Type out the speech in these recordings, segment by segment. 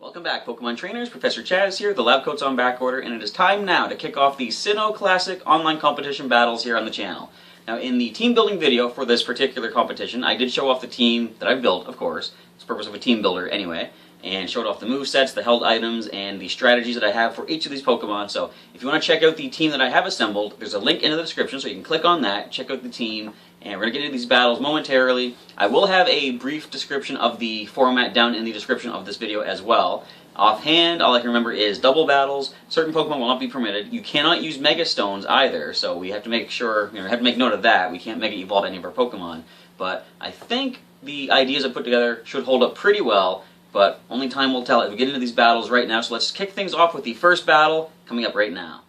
Welcome back, Pokemon trainers. Professor Chaz here. The lab coat's on back order, and it is time now to kick off the Sinnoh Classic online competition battles here on the channel. Now, in the team building video for this particular competition, I did show off the team that I've built, of course. It's the purpose of a team builder anyway, and showed off the movesets, the held items, and the strategies that I have for each of these Pokemon. So, if you want to check out the team that I have assembled, there's a link in the description, so you can click on that, check out the team, and we're going to get into these battles momentarily. I will have a brief description of the format down in the description of this video as well. Offhand, all I can remember is double battles. Certain Pokemon will not be permitted. You cannot use Mega Stones either, so we have to make sure, have to make note of that. We can't Mega Evolve any of our Pokemon. But I think the ideas I put together should hold up pretty well, but only time will tell as we get into these battles right now. So let's kick things off with the first battle coming up right now.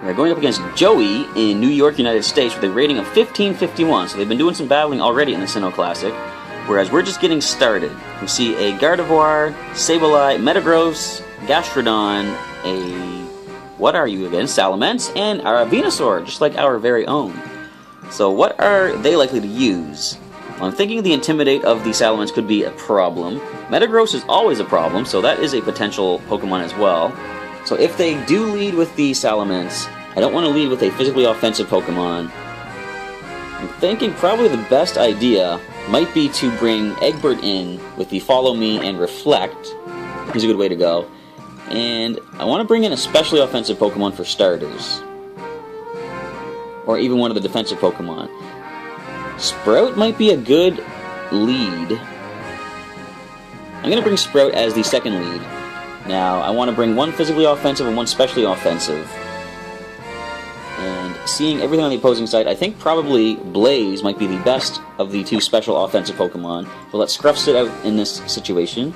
They're going up against Joey in New York, United States with a rating of 1551, so they've been doing some battling already in the Sinnoh Classic, whereas we're just getting started. We see a Gardevoir, Sableye, Metagross, Gastrodon, what are you again? Salamence, and our Venusaur, just like our very own. So what are they likely to use? Well, I'm thinking the Intimidate of the Salamence could be a problem. Metagross is always a problem, so that is a potential Pokemon as well. So if they do lead with the Salamence, I don't want to lead with a physically offensive Pokemon. I'm thinking probably the best idea might be to bring Eggbert in with the Follow Me and Reflect. He's a good way to go. And I want to bring in a specially offensive Pokemon for starters. Or even one of the defensive Pokemon. Sprout might be a good lead. I'm going to bring Sprout as the second lead. Now, I want to bring one physically offensive and one specially offensive. And seeing everything on the opposing side, I think probably Blaze might be the best of the two special offensive Pokemon. We'll let Scruff sit out in this situation.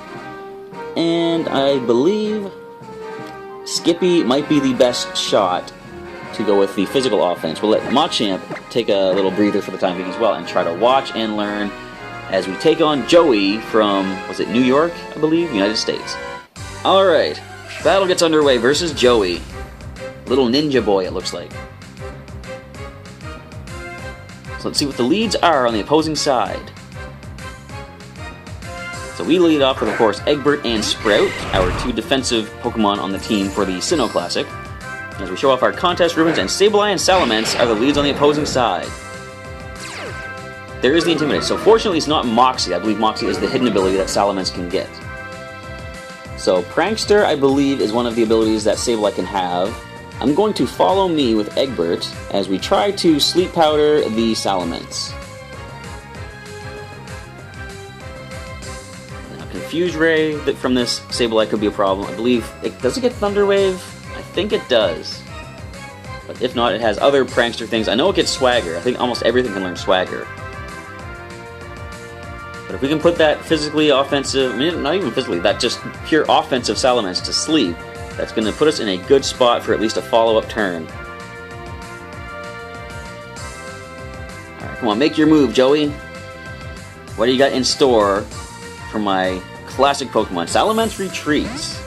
And I believe Skippy might be the best shot to go with the physical offense. We'll let Machamp take a little breather for the time being as well and try to watch and learn as we take on Joey from, was it New York, I believe, United States. Alright, battle gets underway versus Joey. Little ninja boy, it looks like. So let's see what the leads are on the opposing side. So we lead off with, of course, Eggbert and Sprout, our two defensive Pokemon on the team for the Sinnoh Classic. As we show off our contest ribbons, and Sableye and Salamence are the leads on the opposing side. There is the Intimidate. So fortunately it's not Moxie. I believe Moxie is the hidden ability that Salamence can get. So Prankster, I believe, is one of the abilities that Sableye can have. I'm going to Follow Me with Eggbert as we try to Sleep Powder the Salamence. Now, Confuse Ray from this Sableye could be a problem. I believe, does it get Thunder Wave? I think it does. But if not, it has other Prankster things. I know it gets Swagger. I think almost everything can learn Swagger. But if we can put that physically offensive, I mean, not even physically, that just pure offensive Salamence to sleep, that's going to put us in a good spot for at least a follow-up turn. Alright, come on, make your move, Joey. What do you got in store for my classic Pokemon? Salamence retreats.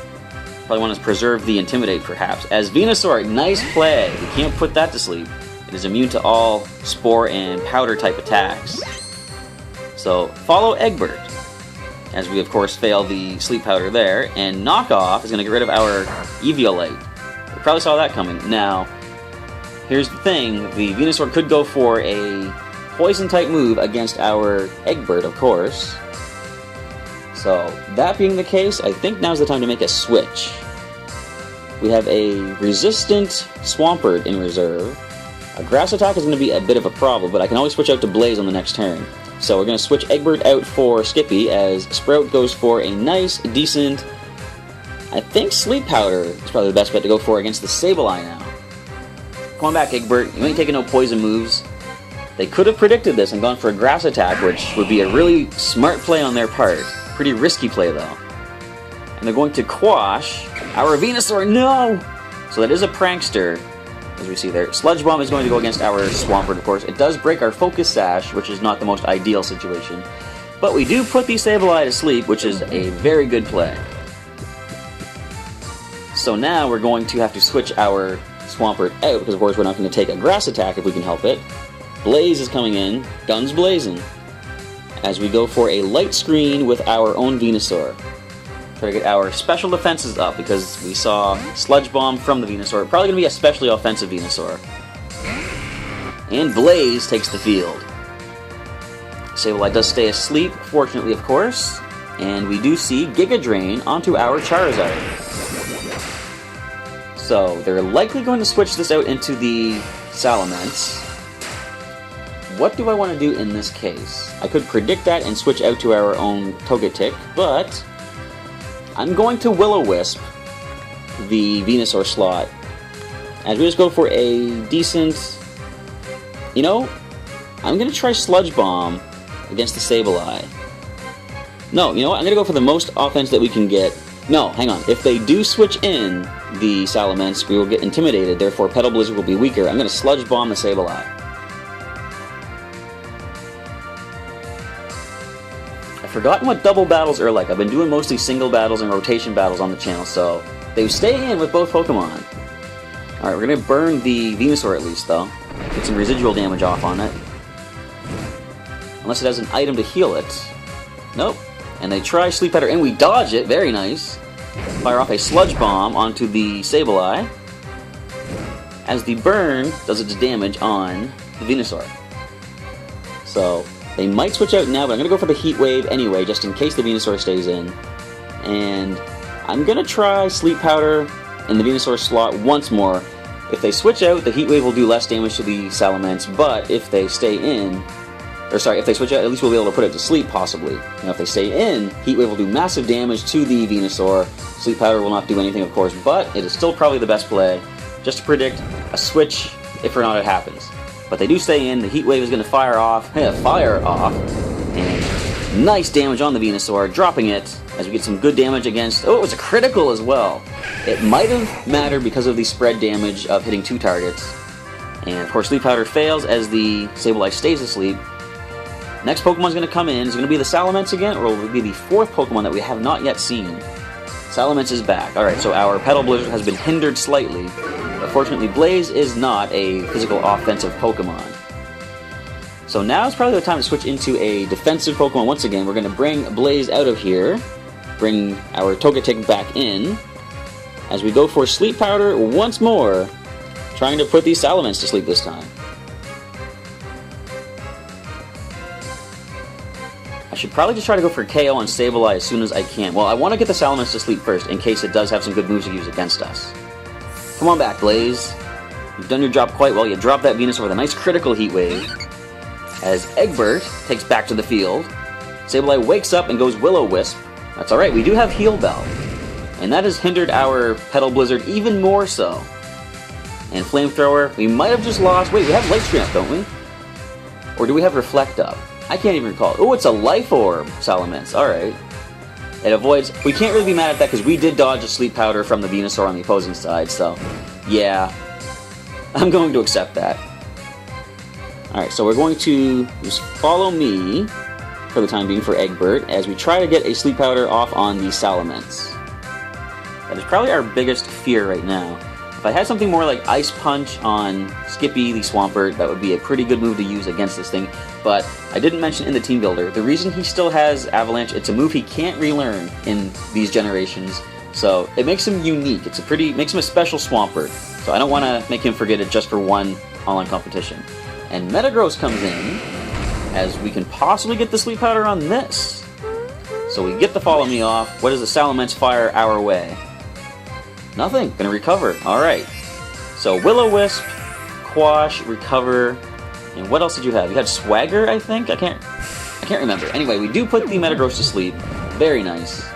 Probably want to preserve the Intimidate, perhaps. As Venusaur, nice play. We can't put that to sleep. It is immune to all Spore and Powder type attacks. So, follow Eggbert, as we of course fail the Sleep Powder there, and Knockoff is going to get rid of our Eviolite. We probably saw that coming. Now, here's the thing, the Venusaur could go for a Poison-type move against our Eggbert, of course. So, that being the case, I think now's the time to make a switch. We have a Resistant Swampert in reserve. A Grass Attack is going to be a bit of a problem, but I can always switch out to Blaze on the next turn. So we're going to switch Eggbert out for Skippy, as Sprout goes for a nice, decent, I think Sleep Powder is probably the best bet to go for against the Sableye now. Come on back, Eggbert. You ain't taking no poison moves. They could have predicted this and gone for a Grass Attack, which would be a really smart play on their part. Pretty risky play, though. And they're going to quash our Venusaur. No! So that is a Prankster, as we see there. Sludge Bomb is going to go against our Swampert, of course. It does break our Focus Sash, which is not the most ideal situation. But we do put the Sableye to sleep, which is a very good play. So now we're going to have to switch our Swampert out, because of course we're not going to take a grass attack if we can help it. Blaze is coming in, guns blazing, as we go for a light screen with our own Venusaur. Try to get our special defenses up, because we saw Sludge Bomb from the Venusaur. Probably going to be a especially offensive Venusaur. And Blaze takes the field. Sableye does stay asleep, fortunately of course. And we do see Giga Drain onto our Charizard. So, they're likely going to switch this out into the Salamence. What do I want to do in this case? I could predict that and switch out to our own Togetic, but I'm going to Will-O-Wisp the Venusaur slot, as we just go for a decent... You know, I'm going to try Sludge Bomb against the Sableye. No, you know what? I'm going to go for the most offense that we can get. No, hang on. If they do switch in the Salamence, we will get intimidated, therefore Petal Blizzard will be weaker. I'm going to Sludge Bomb the Sableye. I've forgotten what double battles are like. I've been doing mostly single battles and rotation battles on the channel, so they stay in with both Pokemon. Alright, we're going to burn the Venusaur at least, though. Get some residual damage off on it. Unless it has an item to heal it. Nope. And they try Sleep Powder, and we dodge it. Very nice. Fire off a Sludge Bomb onto the Sableye, as the burn does its damage on the Venusaur. So, they might switch out now, but I'm going to go for the Heat Wave anyway, just in case the Venusaur stays in. And I'm going to try Sleep Powder in the Venusaur slot once more. If they switch out, the Heat Wave will do less damage to the Salamence, but if they stay in... Or sorry, if they switch out, at least we'll be able to put it to sleep, possibly. Now, if they stay in, Heat Wave will do massive damage to the Venusaur. Sleep Powder will not do anything, of course, but it is still probably the best play, just to predict a switch if or not it happens. But they do stay in, the Heat Wave is going to fire off, and nice damage on the Venusaur, dropping it, as we get some good damage against... Oh, it was a critical as well! It might have mattered because of the spread damage of hitting 2 targets. And, of course, Sleep Powder fails as the Sableye stays asleep. Next Pokemon's going to come in. Is it going to be the Salamence again, or will it be the 4th Pokemon that we have not yet seen? Salamence is back. Alright, so our Petal Blizzard has been hindered slightly, but fortunately Blaze is not a physical offensive Pokemon. So now is probably the time to switch into a defensive Pokemon once again. We're going to bring Blaze out of here, bring our Togetic back in, as we go for Sleep Powder once more, trying to put the Salamence to sleep this time. I should probably just try to go for KO on Sableye as soon as I can. Well, I want to get the Salamence to sleep first, in case it does have some good moves to use against us. Come on back, Blaze. You've done your job quite well. You dropped that Venusaur with a nice critical Heat Wave, as Eggbert takes back to the field. Sableye wakes up and goes Will-O-Wisp. That's alright, we do have Heal Bell, and that has hindered our Petal Blizzard even more so. And Flamethrower, we might have just lost... Wait, we have Light Screen up, don't we? Or do we have Reflect up? I can't even recall. Oh, it's a Life Orb, Salamence. Alright. It avoids... We can't really be mad at that because we did dodge a Sleep Powder from the Venusaur on the opposing side, so... Yeah. I'm going to accept that. Alright, so we're going to just follow me for the time being for Eggbert as we try to get a Sleep Powder off on the Salamence. That is probably our biggest fear right now. If I had something more like Ice Punch on Skippy the Swampert, that would be a pretty good move to use against this thing. But I didn't mention in the Team Builder, the reason he still has Avalanche, it's a move he can't relearn in these generations. So it makes him unique. Makes him a special Swampert. So I don't want to make him forget it just for one online competition. And Metagross comes in, as we can possibly get the Sleep Powder on this. So we get the Follow Me off. What does the Salamence fire our way? Nothing. Gonna recover. Alright. So Will-O-Wisp, Quash, Recover, and what else did you have? You had Swagger, I think? I can't remember. Anyway, we do put the Metagross to sleep. Very nice.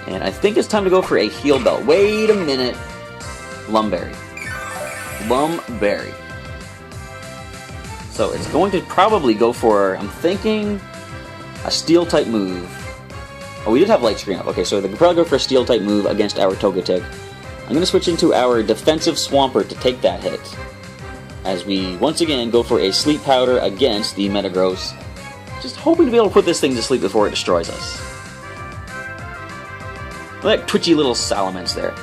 And I think it's time to go for a Heal Bell. Wait a minute. Lumberry. So it's going to probably go for, I'm thinking, a Steel-type move. Oh, we did have Light Screen up. Okay, so they could probably go for a Steel-type move against our Togetic. I'm going to switch into our defensive Swampert to take that hit, as we once again go for a Sleep Powder against the Metagross. Just hoping to be able to put this thing to sleep before it destroys us. Look at twitchy little Salamence there.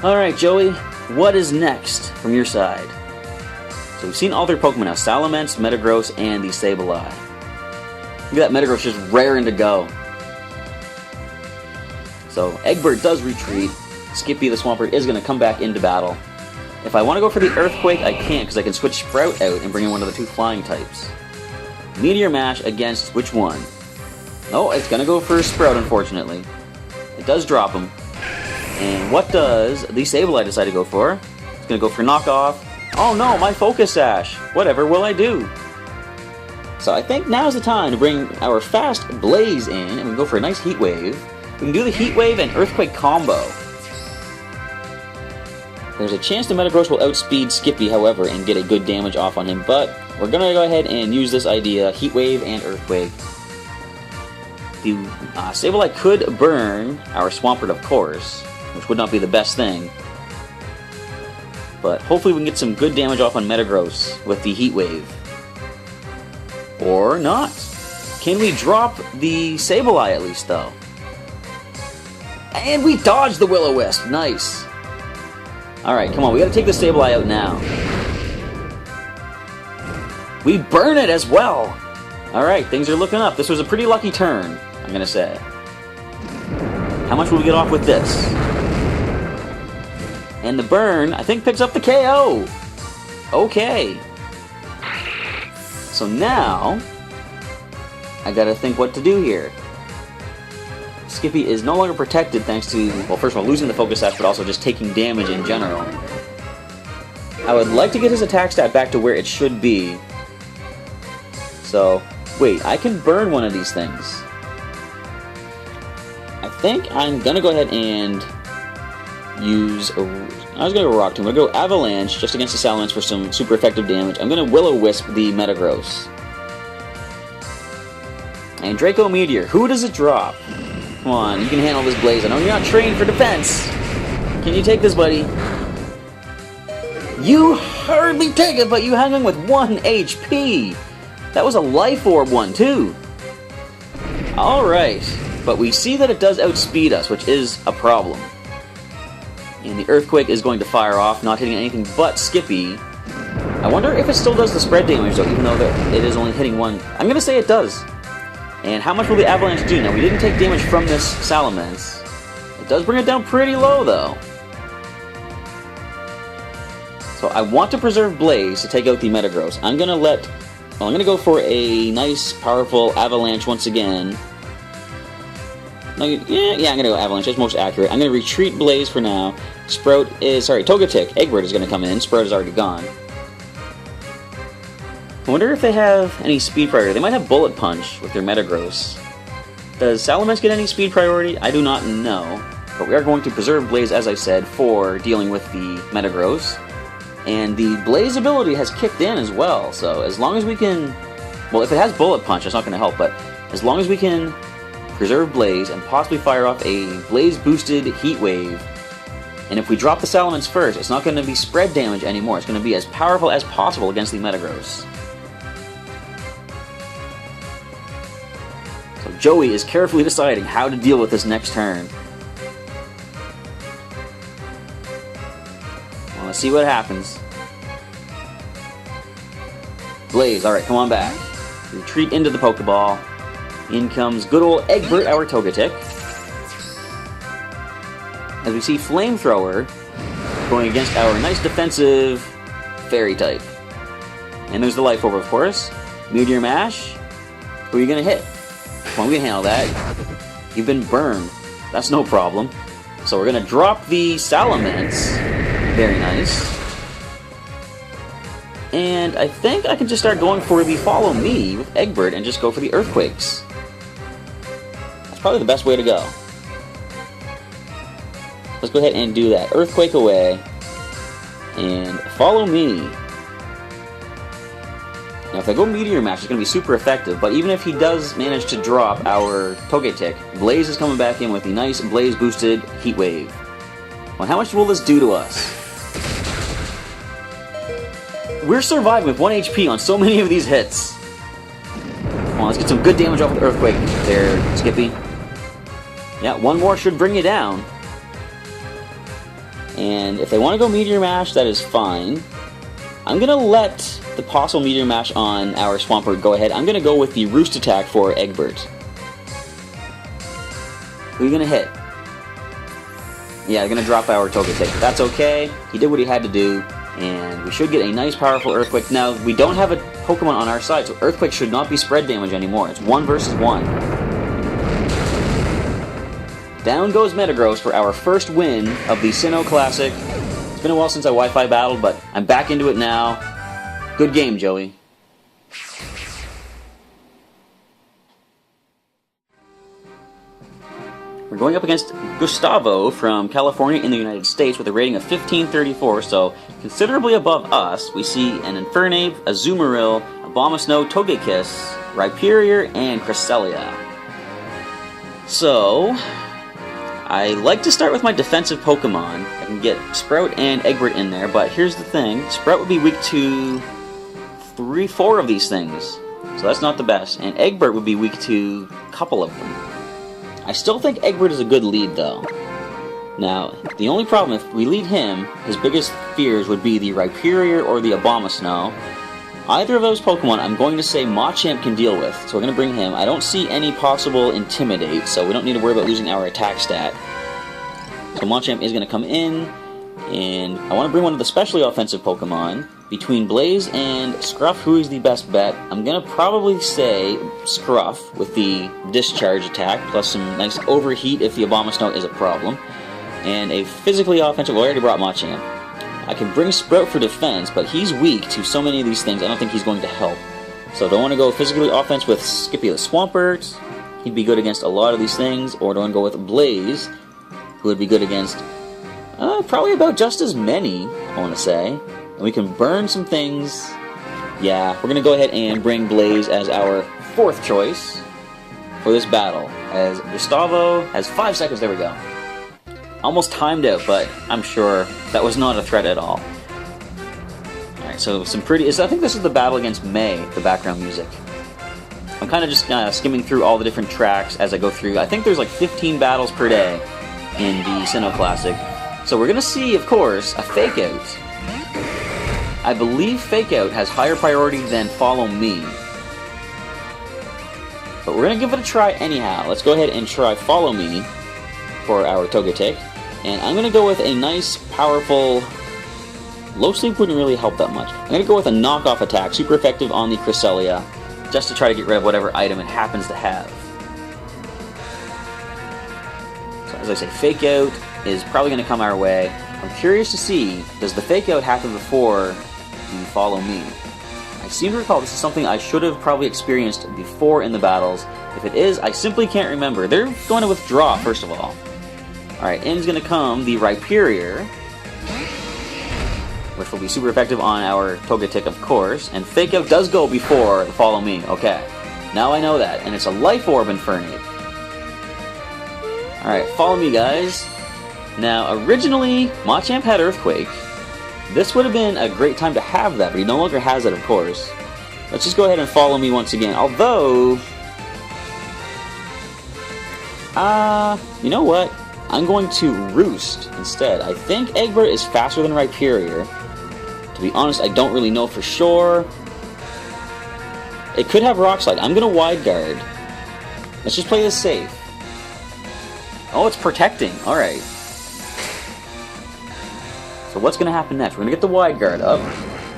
Alright, Joey, what is next from your side? So we've seen all their Pokemon now. Salamence, Metagross, and the Sableye. Look at that Metagross just raring to go. So Eggbert does retreat. Skippy the Swampert is going to come back into battle. If I want to go for the Earthquake, I can't because I can switch Sprout out and bring in one of the 2 flying types. Meteor Mash against which one? Oh, it's going to go for Sprout, unfortunately. It does drop him. And what does the Sableye decide to go for? It's going to go for Knockoff. Oh no, my Focus Sash! Whatever will I do? So I think now's the time to bring our fast Blaze in, and we go for a nice Heat Wave. We can do the Heat Wave and Earthquake combo. There's a chance the Metagross will outspeed Skippy, however, and get a good damage off on him, but we're going to go ahead and use this idea, Heat Wave and Earthquake. The Sableye could burn our Swampert, of course, which would not be the best thing. But hopefully we can get some good damage off on Metagross with the Heat Wave. Or not. Can we drop the Sableye at least, though? And we dodged the Will-O-Wisp. Nice. Alright, come on. We gotta take the Sableye out now. We burn it as well. Alright, things are looking up. This was a pretty lucky turn, I'm gonna say. How much will we get off with this? And the burn, I think, picks up the KO. Okay. So now, I gotta think what to do here. Skippy is no longer protected thanks to, well, first of all, losing the Focus Sash, but also just taking damage in general. I would like to get his attack stat back to where it should be. So, wait, I can burn one of these things. I think I'm gonna go ahead and use I was gonna go Rock Tomb. I'm gonna go Avalanche just against the Salamence for some super effective damage. I'm gonna Will-O-Wisp the Metagross. And Draco Meteor. Who does it drop? Come on, you can handle this Blaze. I know you're not trained for defense. Can you take this, buddy? You hardly take it, but you hang on with 1 HP. That was a Life Orb one, too. Alright, but we see that it does outspeed us, which is a problem. And the Earthquake is going to fire off, not hitting anything but Skippy. I wonder if it still does the spread damage, though, even though it is only hitting one. I'm going to say it does. And how much will the Avalanche do? Now, we didn't take damage from this Salamence. It does bring it down pretty low, though. So I want to preserve Blaze to take out the Metagross. I'm going to go for a nice, powerful Avalanche once again. I'm going to go Avalanche. That's most accurate. I'm going to retreat Blaze for now. Togetic. Eggbert is going to come in. Sprout is already gone. I wonder if they have any speed priority. They might have Bullet Punch with their Metagross. Does Salamence get any speed priority? I do not know. But we are going to preserve Blaze, as I said, for dealing with the Metagross. And the Blaze ability has kicked in as well. So as long as we can... Well, if it has Bullet Punch, it's not going to help. But as long as we can preserve Blaze and possibly fire off a Blaze-boosted Heat Wave. And if we drop the Salamence first, it's not going to be spread damage anymore. It's going to be as powerful as possible against the Metagross. So Joey is carefully deciding how to deal with this next turn. Well, let's see what happens. Blaze, alright, come on back. Retreat into the Pokeball. In comes good old Eggbert, our Togetic. As we see Flamethrower going against our nice defensive Fairy type. And there's the Life Orb, of course. Meteor Mash. Who are you going to hit? Come on, we can handle that. You've been burned. That's no problem. So we're going to drop the Salamence. Very nice. And I think I can just start going for the Follow Me with Eggbert and just go for the Earthquakes. That's probably the best way to go. Let's go ahead and do that. Earthquake away. And Follow Me. Now if I go Meteor Mash, it's going to be super effective, but even if he does manage to drop our Togetic, Blaze is coming back in with the nice Blaze-boosted Heat Wave. Well, how much will this do to us? We're surviving with 1 HP on so many of these hits. Come on, let's get some good damage off with the Earthquake there, Skippy. Yeah, one more should bring you down. And if they want to go Meteor Mash, that is fine. I'm going to let the possible Meteor Mash on our Swampert go ahead. I'm going to go with the Roost Attack for Eggbert. Who are you going to hit? Yeah, they're going to drop our Togetic. That's okay. He did what he had to do. And we should get a nice, powerful Earthquake. Now, we don't have a Pokemon on our side, so Earthquake should not be spread damage anymore. It's 1 versus 1. Down goes Metagross for our first win of the Sinnoh Classic. It's been a while since I Wi-Fi battled, but I'm back into it now. Good game, Joey. We're going up against Gustavo from California in the United States with a rating of 1534, so considerably above us. We see an Infernape, a Azumarill, a Abomasnow, Togekiss, Rhyperior, and Cresselia. So, I like to start with my defensive Pokemon. I can get Sprout and Eggbert in there, but here's the thing. Sprout would be weak to 3-4 of these things, so that's not the best. And Eggbert would be weak to a couple of them. I still think Eggbert is a good lead, though. Now, the only problem, if we lead him, his biggest fears would be the Rhyperior or the Abomasnow. Either of those Pokemon, I'm going to say Machamp can deal with, so we're going to bring him. I don't see any possible Intimidate, so we don't need to worry about losing our attack stat. So Machamp is going to come in, and I want to bring one of the specially offensive Pokemon. Between Blaze and Scruff, who is the best bet? I'm going to probably say Scruff with the Discharge attack, plus some nice Overheat if the Abomasnow is a problem. And a physically offensive, well, I already brought Machamp. I can bring Sprout for defense, but he's weak to so many of these things, I don't think he's going to help. So do I want to go physically offense with Skippy the Swampert? He'd be good against a lot of these things. Or do I want to go with Blaze, who would be good against probably about just as many, I want to say. And we can burn some things. Yeah, we're going to go ahead and bring Blaze as our 4th choice for this battle. As Gustavo has 5 seconds, there we go. Almost timed out, but I'm sure that was not a threat at all. Alright, so some pretty... I think this is the battle against May, the background music. I'm kind of just skimming through all the different tracks as I go through. I think there's like 15 battles per day in the Sinnoh Classic. So we're going to see, of course, a Fake Out. I believe Fake Out has higher priority than Follow Me. But we're going to give it a try anyhow. Let's go ahead and try Follow Me for our Togetic. And I'm going to go with a nice, powerful... Low Sleep wouldn't really help that much. I'm going to go with a knockoff attack, super effective on the Cresselia, just to try to get rid of whatever item it happens to have. So as I say, Fake Out is probably going to come our way. I'm curious to see, does the Fake Out happen before you Follow Me? I seem to recall this is something I should have probably experienced before in the battles. If it is, I simply can't remember. They're going to withdraw, first of all. Alright, in's going to come the Rhyperior, which will be super effective on our Togetic, of course. And Fake Out does go before the Follow Me. Okay, now I know that. And it's a Life Orb Infernape. Alright, Follow Me, guys. Now, originally, Machamp had Earthquake. This would have been a great time to have that, but he no longer has it, of course. Let's just go ahead and Follow Me once again. Although... you know what? I'm going to Roost instead. I think Eggbert is faster than Rhyperior. To be honest, I don't really know for sure. It could have Rock Slide. I'm going to Wide Guard. Let's just play this safe. Oh, it's protecting. Alright. So what's going to happen next? We're going to get the Wide Guard up.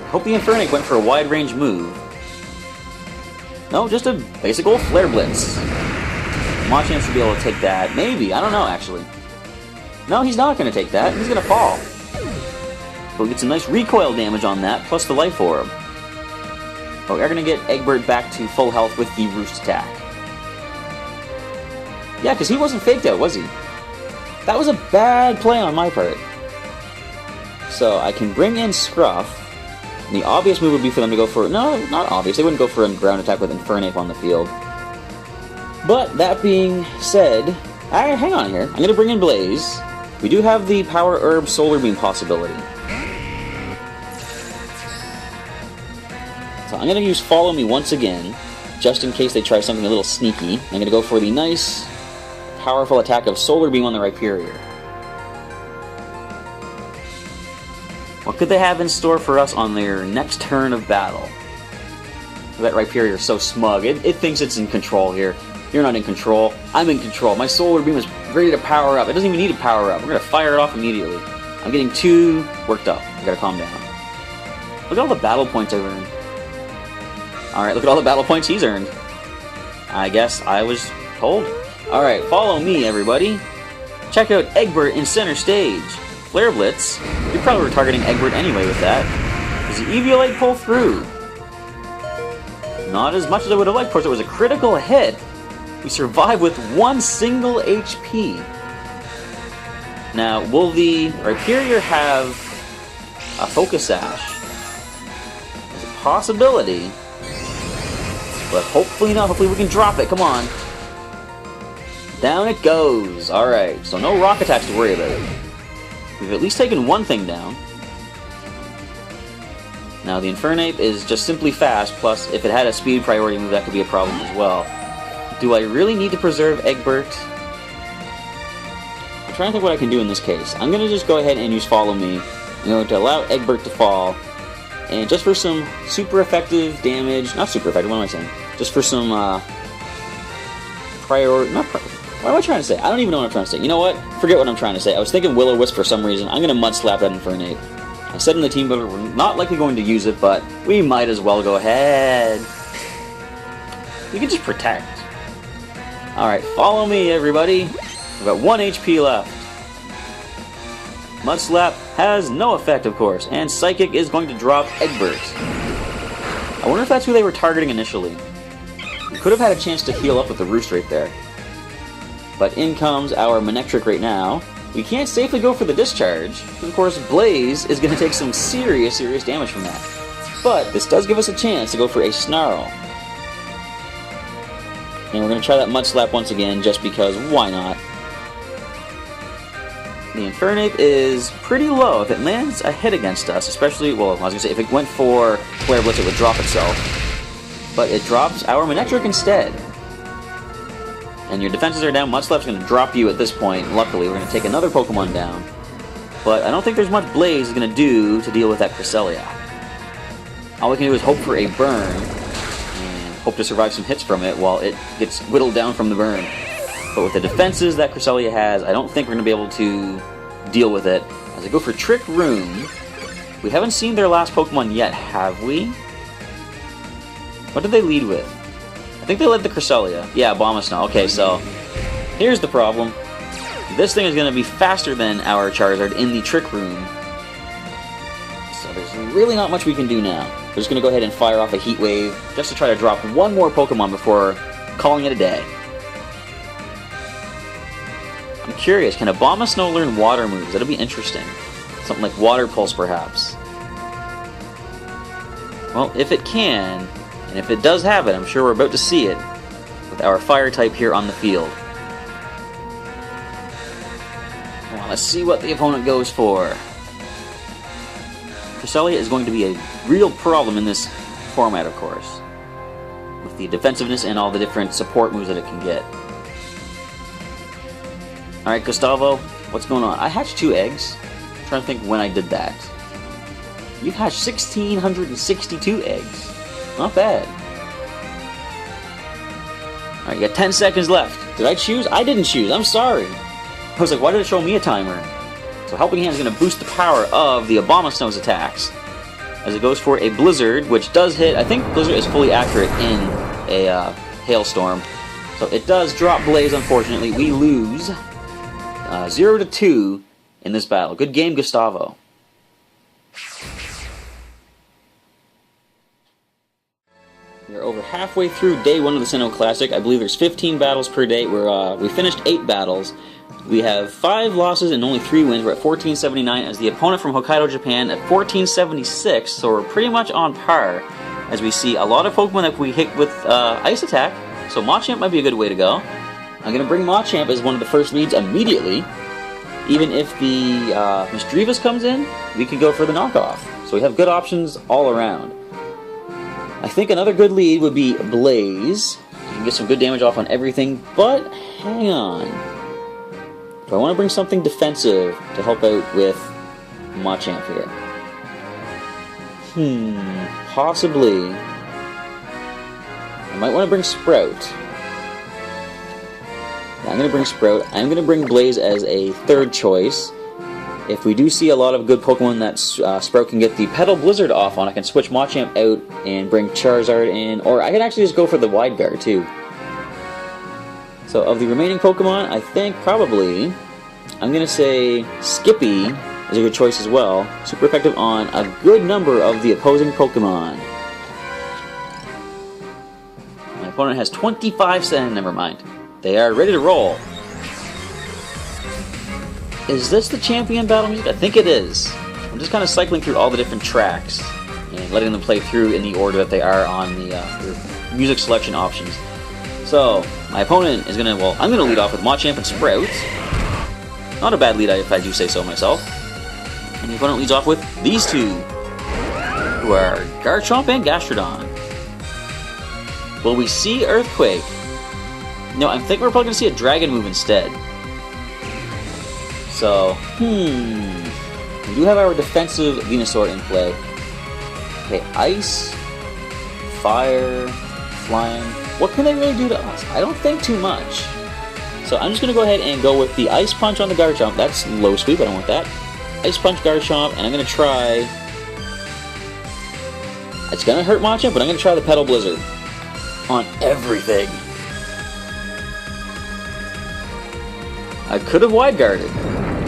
Hope the Infernape went for a wide range move. No, just a basic old Flare Blitz. Machamp should be able to take that. Maybe. I don't know, actually. No, he's not going to take that. He's going to fall. But we get some nice recoil damage on that, plus the Life Orb. But we are going to get Eggbert back to full health with the Roost attack. Yeah, because he wasn't faked out, was he? That was a bad play on my part. So I can bring in Scruff. And the obvious move would be for them to go for... No, not obvious. They wouldn't go for a ground attack with Infernape on the field. But that being said... hang on here. I'm going to bring in Blaze. We do have the Power Herb Solar Beam possibility. So I'm going to use Follow Me once again, just in case they try something a little sneaky. I'm going to go for the nice powerful attack of Solar Beam on the Rhyperior. What could they have in store for us on their next turn of battle? That Rhyperior is so smug. It thinks it's in control here. You're not in control. I'm in control. My Solar Beam is ready to power up. It doesn't even need to power up. We're going to fire it off immediately. I'm getting too worked up. I got to calm down. Look at all the battle points I've earned. Alright, look at all the battle points he's earned. I guess I was told. Alright, follow me, everybody. Check out Eggbert in center stage. Flare Blitz. We probably were targeting Eggbert anyway with that. Does the Eviolite pull through? Not as much as I would have liked. Of course, it was a critical hit. We survived with 1 single HP. Now, will the Rhyperior have a Focus Sash? There's a possibility. But hopefully not. Hopefully we can drop it. Come on. Down it goes. Alright, so no rock attacks to worry about. We've at least taken one thing down. Now the Infernape is just simply fast, plus if it had a speed priority move that could be a problem as well. Do I really need to preserve Eggbert? I'm trying to think what I can do in this case. I'm going to just go ahead and use Follow Me. I'm going to allow Eggbert to fall. And just for some super effective damage, not super effective, what am I saying? Just for some what am I trying to say? I don't even know what I'm trying to say. You know what? Forget what I'm trying to say. I was thinking Will-O-Wisp for some reason. I'm going to Mud Slap that Infernape. I said in the team builder we're not likely going to use it, but we might as well go ahead. We can just protect. Alright, follow me, everybody. We've got 1 HP left. Mud Slap has no effect, of course, and Psychic is going to drop Eggbert. I wonder if that's who they were targeting initially. We could have had a chance to heal up with the Roost right there. But in comes our Manectric right now. We can't safely go for the Discharge, because of course Blaze is going to take some serious damage from that. But this does give us a chance to go for a Snarl. And we're going to try that Mud Slap once again, just because, why not? The Infernape is pretty low. If it lands a hit against us, especially, well, I was going to say, if it went for Flare Blitz, it would drop itself. But it drops our Manectric instead. And your defenses are down. Mud Slap's going to drop you at this point. Luckily, we're going to take another Pokemon down. But I don't think there's much Blaze is going to do to deal with that Cresselia. All we can do is hope for a burn, and hope to survive some hits from it while it gets whittled down from the burn. But with the defenses that Cresselia has, I don't think we're going to be able to deal with it. As I go for Trick Room, we haven't seen their last Pokemon yet, have we? What did they lead with? I think they led the Cresselia. Yeah, Abomasnow. Okay, so here's the problem. This thing is going to be faster than our Charizard in the Trick Room. So there's really not much we can do now. We're just going to go ahead and fire off a Heat Wave just to try to drop one more Pokemon before calling it a day. I'm curious, can Abomasnow learn water moves? That'll be interesting. Something like Water Pulse, perhaps. Well, if it can, and if it does have it, I'm sure we're about to see it with our Fire type here on the field. Well, let's see what the opponent goes for. Cresselia is going to be a real problem in this format, of course, with the defensiveness and all the different support moves that it can get. Alright, Gustavo, what's going on? I hatched 2 eggs. I'm trying to think when I did that. You hatched 1,662 eggs. Not bad. Alright, you got 10 seconds left. Did I choose? I didn't choose. I'm sorry. I was like, why did it show me a timer? So Helping Hand is going to boost the power of the Abomasnow's attacks as it goes for a Blizzard, which does hit. I think Blizzard is fully accurate in a Hailstorm. So it does drop Blaze, unfortunately. We lose 0-2 in this battle. Good game, Gustavo. We're over halfway through day 1 of the Sinnoh Classic. I believe there's 15 battles per day. We finished 8 battles. We have 5 losses and only 3 wins. We're at 1479 as the opponent from Hokkaido, Japan at 1476. So we're pretty much on par as we see a lot of Pokemon that we hit with Ice Attack. So Machamp might be a good way to go. I'm going to bring Machamp as one of the first leads immediately. Even if the Misdreavus comes in, we could go for the knockoff. So we have good options all around. I think another good lead would be Blaze. can get some good damage off on everything, but hang on. Do I want to bring something defensive to help out with Machamp here? Possibly. I might want to bring Sprout. Yeah, I'm going to bring Sprout. I'm going to bring Blaze as a third choice. If we do see a lot of good Pokemon that Sprout can get the Petal Blizzard off on, I can switch Machamp out and bring Charizard in, or I can actually just go for the Wide Guard too. So of the remaining Pokemon, I think probably I'm going to say Skippy is a good choice as well. Super effective on a good number of the opposing Pokemon. My opponent has 25 cents, never mind. They are ready to roll. Is this the champion battle music? I think it is. I'm just kind of cycling through all the different tracks and letting them play through in the order that they are on the music selection options. So, my opponent is going to, well, I'm going to lead off with Machamp and Sprout. Not a bad lead if I do say so myself. And the opponent leads off with these two, who are Garchomp and Gastrodon. Will we see Earthquake? No, I think we're probably going to see a Dragon move instead. So, we do have our defensive Venusaur in play. Okay, Ice, Fire, Flying. What can they really do to us? I don't think too much. So I'm just going to go ahead and go with the Ice Punch on the Garchomp. That's low sweep, I don't want that. Ice Punch Garchomp, and I'm going to try... It's going to hurt Machamp, but I'm going to try the Petal Blizzard on everything. I could have Wide Guarded.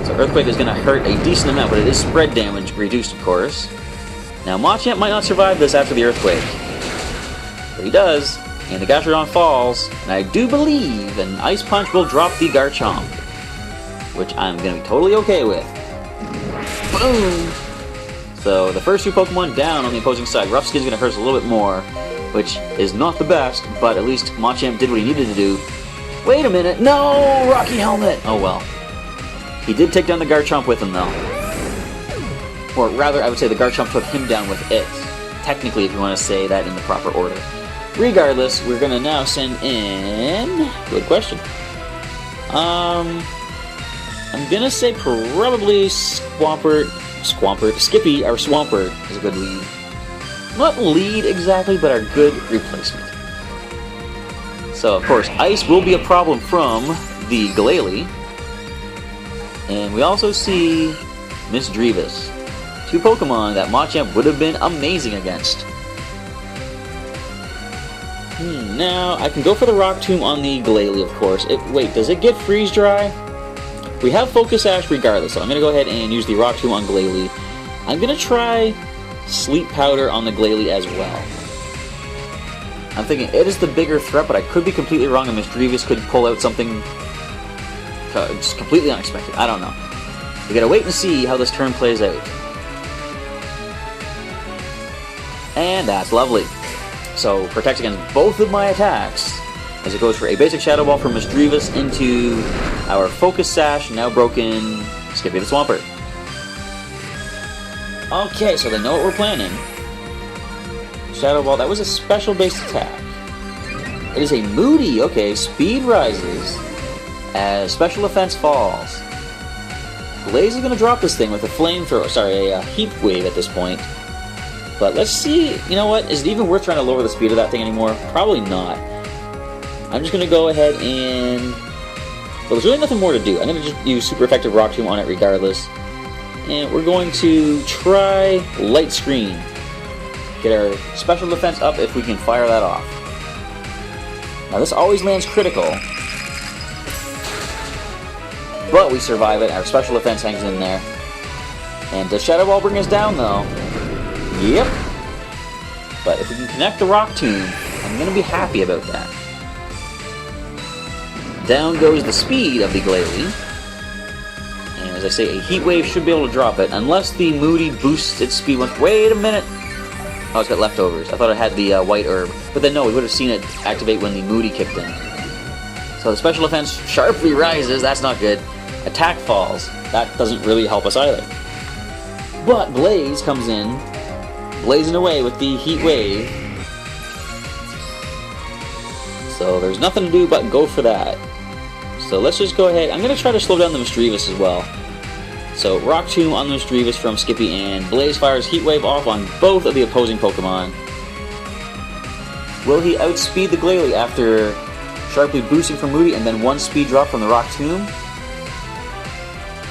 So Earthquake is going to hurt a decent amount, but it is spread damage reduced, of course. Now Machamp might not survive this after the Earthquake. But he does, and the Gastrodon falls, and I do believe an Ice Punch will drop the Garchomp, which I'm going to be totally okay with. Boom! So the first two Pokemon down on the opposing side. Rough Skin's going to hurt us a little bit more, which is not the best, but at least Machamp did what he needed to do. Wait a minute, no! Rocky Helmet! Oh well. He did take down the Garchomp with him, though. Or rather, I would say the Garchomp took him down with it. Technically, if you want to say that in the proper order. Regardless, we're going to now send in... Good question. I'm going to say probably Skippy, or Swampert, is a good lead. Not lead exactly, but our good replacement. So, of course, Ice will be a problem from the Glalie. And we also see Miss Drevis. Two Pokemon that Machamp would have been amazing against. Now, I can go for the Rock Tomb on the Glalie, of course. Wait, does it get Freeze Dry? We have Focus Sash regardless, so I'm going to go ahead and use the Rock Tomb on Glalie. I'm going to try Sleep Powder on the Glalie as well. I'm thinking it is the bigger threat, but I could be completely wrong, and Miss Drevis could pull out something just completely unexpected. I don't know. We gotta wait and see how this turn plays out. And that's lovely. So, protects against both of my attacks, as it goes for a basic Shadow Ball from Miss Drevis into our Focus Sash, now broken Skippy the Swampert. Okay, so they know what we're planning. Shadow Ball, that was a special based attack. It is a Moody, okay, speed rises as special offense falls. Blaze is going to drop this thing with a flamethrower, sorry, a heat wave at this point. But let's see, you know what, is it even worth trying to lower the speed of that thing anymore? Probably not. I'm just going to go ahead and... Well, there's really nothing more to do. I'm going to just use super effective Rock Tomb on it regardless. And we're going to try Light Screen. Get our special defense up if we can fire that off. Now this always lands critical. But we survive it, our special defense hangs in there. And does Shadow Ball bring us down though? Yep. But if we can connect the Rock Tomb, I'm going to be happy about that. Down goes the speed of the Glalie. And as I say, a Heat Wave should be able to drop it, unless the Moody boosts its speed once. Wait a minute! Oh, it's got leftovers. I thought it had the White Herb. But then no, we would have seen it activate when the Moody kicked in. So the special offense sharply rises, that's not good. Attack falls, that doesn't really help us either. But Blaze comes in, blazing away with the Heat Wave. So there's nothing to do but go for that. So let's just go ahead. I'm going to try to slow down the Misdreavus as well. So Rock Tomb on the Misdreavus from Skippy, and Blaze fires Heat Wave off on both of the opposing Pokemon. Will he outspeed the Glalie after sharply boosting from Moody and then one speed drop from the Rock Tomb?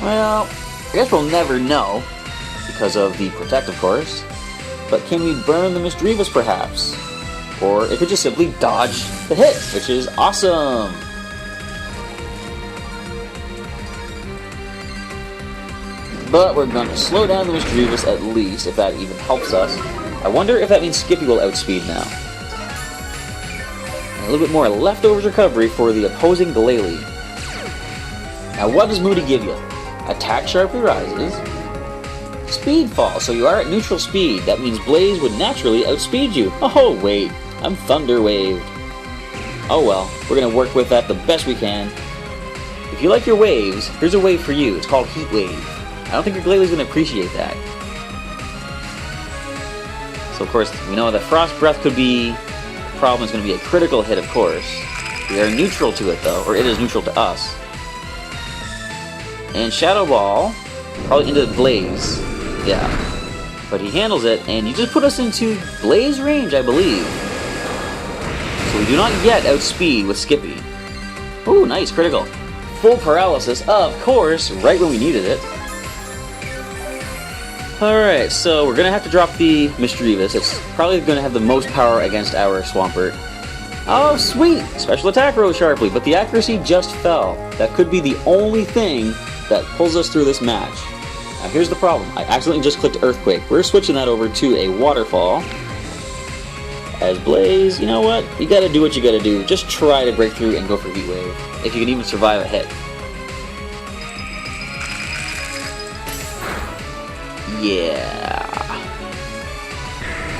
Well, I guess we'll never know, because of the Protect, of course. But can we burn the Misdreavus, perhaps? Or it could just simply dodge the hit, which is awesome! But we're going to slow down the Misdreavus at least, if that even helps us. I wonder if that means Skippy will outspeed now. And a little bit more leftovers recovery for the opposing Glalie. Now what does Moody give you? Attack sharply rises. Speed fall, so you are at neutral speed. That means Blaze would naturally outspeed you. Oh wait, I'm Thunder Waved. Oh well, we're going to work with that the best we can. If you like your waves, here's a wave for you. It's called Heat Wave. I don't think your Glalie's going to appreciate that. So of course, we know that Frost Breath could be... The problem is going to be a critical hit, of course. We are neutral to it though, or it is neutral to us. And Shadow Ball, probably into Blaze. Yeah. But he handles it, and you just put us into Blaze range, I believe. So we do not yet outspeed with Skippy. Ooh, nice, critical. Full paralysis, of course, right when we needed it. Alright, so we're going to have to drop the Misdreavus. It's probably going to have the most power against our Swampert. Oh, sweet! Special attack rose sharply, but the accuracy just fell. That could be the only thing that pulls us through this match. Now here's the problem. I accidentally just clicked Earthquake. We're switching that over to a Waterfall. As Blaze, you know what? You gotta do what you gotta do. Just try to break through and go for Heat Wave. If you can even survive a hit. Yeah.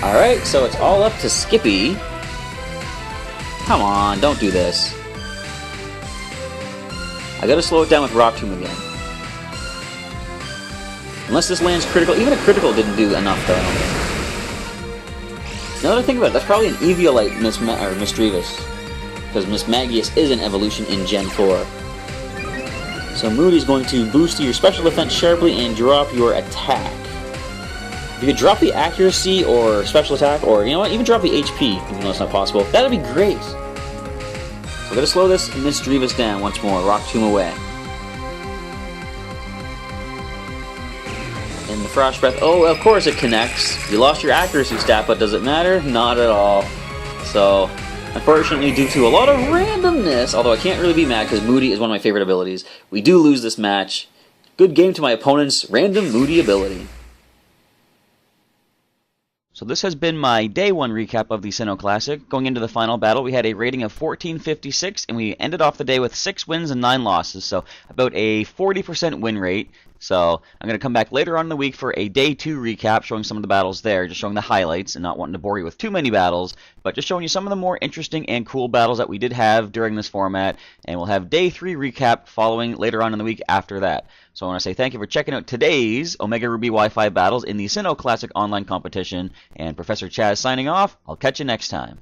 Alright, so it's all up to Skippy. Come on, don't do this. I gotta slow it down with Rock Tomb again. Unless this lands critical. Even a critical didn't do enough, though. Now that I think about it, that's probably an Eviolite Misdreavus. Because Mismagius is an evolution in Gen 4. So Moody's going to boost your special defense sharply and drop your attack. If you could drop the accuracy or special attack, or you know what, even drop the HP, even though it's not possible, that'd be great. So we're going to slow this Misdreavus down once more. Rock Tomb away. And the Frost Breath, oh, of course it connects. You lost your accuracy stat, but does it matter? Not at all. So, unfortunately, due to a lot of randomness, although I can't really be mad because Moody is one of my favorite abilities, we do lose this match. Good game to my opponent's random Moody ability. So this has been my Day 1 recap of the Sinnoh Classic. Going into the final battle, we had a rating of 1456, and we ended off the day with 6 wins and 9 losses, so about a 40% win rate. So I'm going to come back later on in the week for a Day 2 recap, showing some of the battles there, just showing the highlights, and not wanting to bore you with too many battles, but just showing you some of the more interesting and cool battles that we did have during this format, and we'll have Day 3 recap following later on in the week after that. So I want to say thank you for checking out today's Omega Ruby Wi-Fi battles in the Sinnoh Classic online competition, and Professor Chaz signing off. I'll catch you next time.